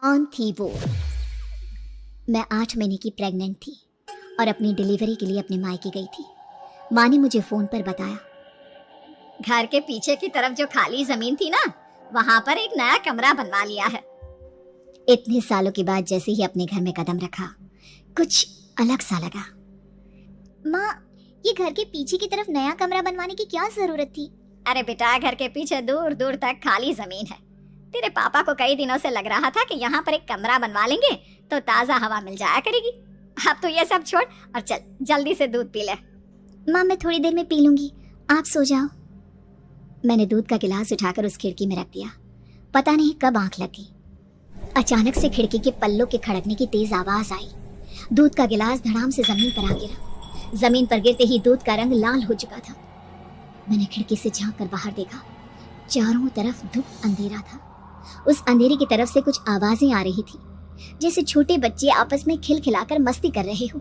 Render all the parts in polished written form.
On थी वो। मैं 8 महीने की प्रेग्नेंट थी और अपनी डिलीवरी के लिए अपने मायके गई थी। माँ ने मुझे फ़ोन पर बताया, घर के पीछे की तरफ जो खाली ज़मीन थी ना, वहाँ पर एक नया कमरा बनवा लिया है। इतने सालों के बाद जैसे ही अपने घर में कदम रखा, कुछ अलग सा लगा। माँ, ये घर के पीछे की तरफ नया कमरा बनवाने की क्या ज़रूरत थी? अरे बेटा, घर के पीछे दूर दूर तक खाली ज़मीन है। तेरे पापा को कई दिनों से लग रहा था कि यहाँ पर एक कमरा बनवा लेंगे तो ताज़ा हवा मिल जाया करेगी। अब तो ये सब छोड़ और चल जल्दी से दूध पी ले। माँ, मैं थोड़ी देर में पी लूंगी, आप सो जाओ। मैंने दूध का गिलास उठाकर उस खिड़की में रख दिया। पता नहीं कब आंख लगी, अचानक से खिड़की के पल्लों के खड़कने की तेज आवाज आई। दूध का गिलास धड़ाम से जमीन पर आ गिरा। जमीन पर गिरते ही दूध का रंग लाल हो चुका था। मैंने खिड़की से झांक कर बाहर देखा। चारों तरफ धूप अंधेरा था। उस अंधेरे की तरफ से कुछ आवाजें आ रही थी, जैसे छोटे बच्चे आपस में खिलखिलाकर मस्ती कर रहे हो।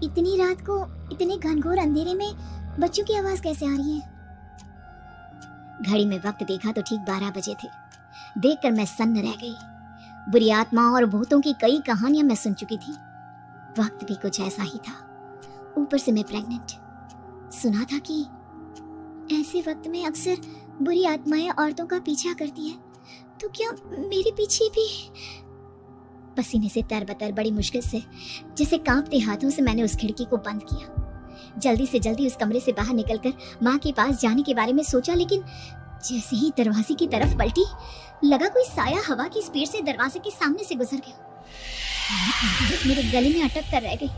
इतनी रात को इतने घनघोर अंधेरे में बच्चों की आवाज कैसे आ रही है? घड़ी में वक्त देखा तो ठीक 12 बजे थे। देखकर मैं सन्न रह गई। बुरी आत्माओं और भूतों की कई कहानियां मैं सुन चुकी थी। वक्त भी कुछ ऐसा ही था। ऊपर से मैं प्रेग्नेंट। सुना था कि ऐसे वक्त में अक्सर बुरी आत्माएं औरतों का पीछा करती हैं। तो क्या मेरे पीछे भी? पसीने से तरबतर बड़ी मुश्किल से, जैसे कांपते हाथों से मैंने उस खिड़की को बंद किया। जल्दी से जल्दी उस कमरे से बाहर निकलकर माँ के पास जाने के बारे में सोचा, लेकिन जैसे ही दरवाजे की तरफ पलटी, लगा कोई साया हवा की स्पीड से दरवाजे के सामने से गुजर गया। मेरे गले में अटक कर रह गई।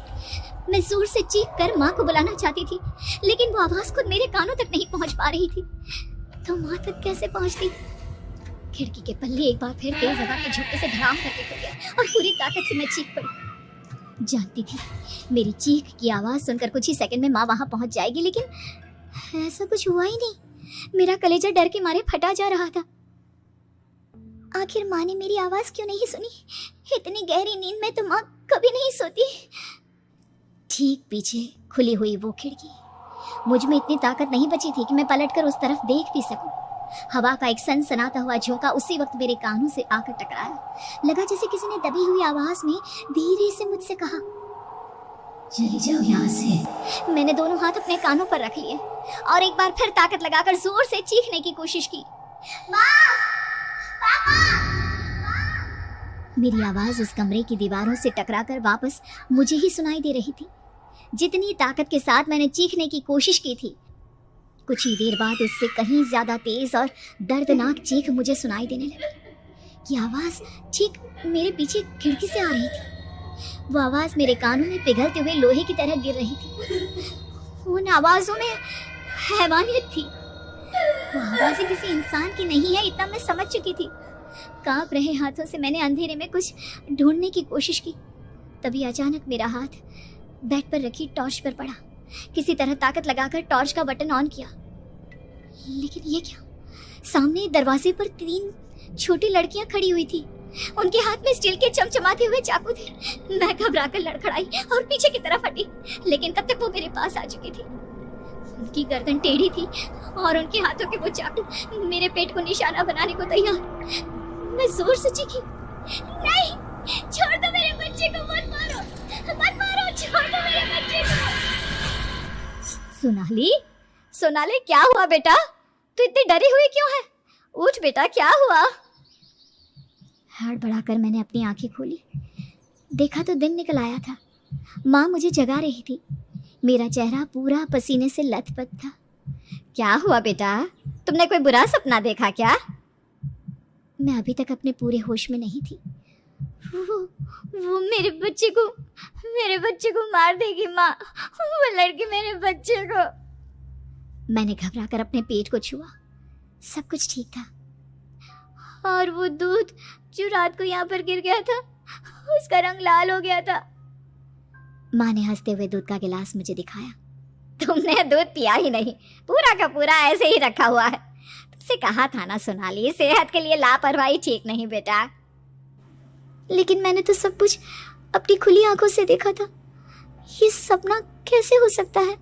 मैं जोर से चीख कर माँ को बुलाना चाहती थी, लेकिन वो आवाज खुद मेरे कानों तक नहीं पहुंच पा रही थी। तो माँ तक कैसे पहुंचती? खिड़की के पल्ले एक बार फिर तेज हवा के झोंके से धड़ाम करके खुल गया और पूरी ताकत से मैं चीख पड़ी। जानती थी मेरी चीख की आवाज सुनकर कुछ ही सेकंड में माँ वहां पहुंच जाएगी, लेकिन ऐसा कुछ हुआ ही नहीं। मेरा कलेजा डर के मारे फटा जा रहा था। आखिर माँ ने मेरी आवाज क्यों नहीं सुनी? इतनी गहरी नींद में तो माँ कभी नहीं सोती। ठीक पीछे खुली हुई वो खिड़की। मुझ में इतनी ताकत नहीं बची थी कि मैं पलटकर उस तरफ देख भी सकूं। हवा का एक सनसनाता हुआ झोंका उसी वक्त मेरे कानों से आकर टकराया। लगा जैसे किसी ने दबी हुई आवाज में धीरे से मुझसे कहा, चली जाओ यहाँ से। मैंने दोनों हाथ अपने कानों पर रख लिए और एक बार फिर ताकत लगाकर जोर से चीखने की कोशिश की। माँ! पापा! मेरी आवाज उस कमरे की दीवारों से टकराकर वापस मुझे ही सुनाई दे रही थी। जितनी ताकत के साथ मैंने चीखने की कोशिश की थी, कुछ ही देर बाद उससे कहीं ज्यादा तेज और दर्दनाक चीख मुझे सुनाई देने लगी। ये आवाज ठीक मेरे पीछे खिड़की से आ रही थी। वो आवाज मेरे कानों में पिघलते हुए लोहे की तरह गिर रही थी। उन आवाजों में हैवानियत थी। वो आवाजें किसी इंसान की नहीं है, इतना मैं समझ चुकी थी। कांप रहे हाथों से मैंने अंधेरे में कुछ ढूंढने की कोशिश की। तभी अचानक मेरा हाथ बेड पर रखी टॉर्च पर पड़ा। किसी तरह ताकत लगाकर टॉर्च का बटन ऑन किया, लेकिन ये क्या? सामने दरवाजे पर 3 छोटी लड़कियां खड़ी हुई थी। उनके हाथ में स्टील के चमचमाते हुए चाकू थे। मैं घबराकर लड़खड़ाई और पीछे की तरफ हटी, लेकिन तब तक वो मेरे पास आ चुकी थी। उनकी गर्दन टेढ़ी थी और उनके हाथों के वो चाकू मेरे पेट को निशाना बनाने को तैयार। मैं जोर से चीखी, नहीं, छोड़ दो मेरे बच्चे को, मत मारो, मत मारो, छोड़ दो मेरे बच्चे को। सोनाली, सोनाली, क्या हुआ बेटा? तू इतनी डरी हुई क्यों है? उठ बेटा, क्या हुआ? हड़बड़ाकर मैंने अपनी आंखें खोली। देखा तो दिन निकल आया था। माँ मुझे जगा रही थी। मेरा चेहरा पूरा पसीने से लथपथ था। क्या हुआ बेटा? तुमने कोई बुरा सपना देखा क्या? मैं अभी तक अपने पूरे होश में नहीं थी। वो मेरे बच्चे को मार देगी माँ। वो लड़की मेरे बच्चे को। मैंने घबराकर अपने पेट को छुआ। सब कुछ ठीक था। और वो दूध जो रात को यहाँ पर गिर गया था, उसका रंग लाल हो गया था। माँ ने हंसते हुए दूध का गिलास मुझे दिखाया। तुमने दूध पिया ही नहीं, पूरा का पूरा ऐसे ही रखा हुआ है। तुमसे कहा था ना सोनाली, सेहत के लिए लापरवाही ठीक नहीं बेटा। लेकिन मैंने तो सब कुछ अपनी खुली आंखों से देखा था। ये सपना कैसे हो सकता है?